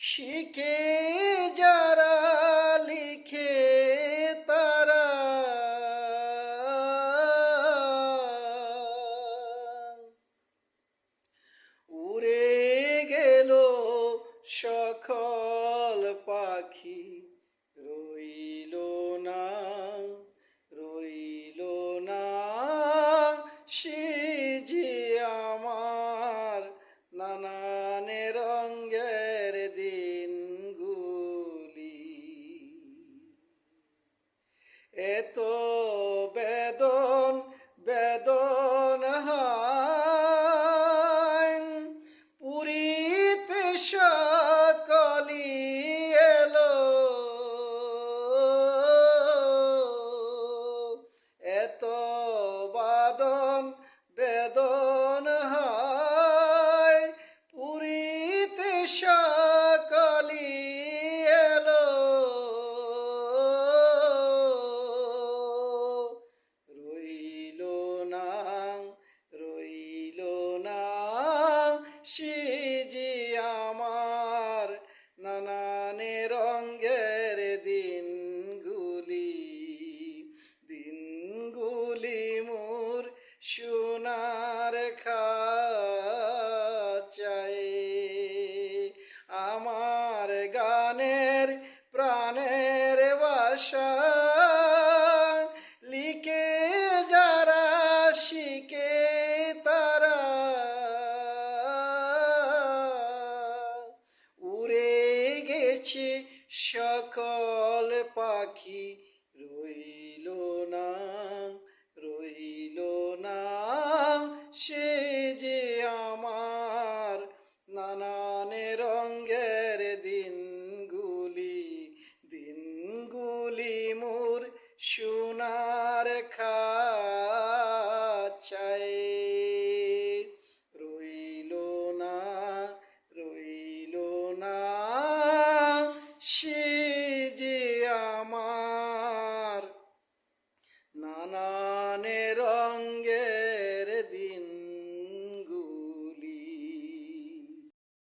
শিখে যারা লিখে তারা উড়ে গেল সকল পাখি, রইল না রইল না সে যে আমার নানান রঙের দিনগুলি। এত বেদন বেদন হায় পুরীতে সকলি এলো, এত বাদন বেদন হায় পুরীতে সকলি এলো, রইল না রইল না সে যে আমার নানান রঙের দিনগুলি। দিনগুলি মোর সোনার খাঁচায়, আমার গানের প্রাণের বাসা, লিখে যারা শিখে তারা উড়ে গেছে সকল পাখি, রইল না রইল না সে যে আমার নানা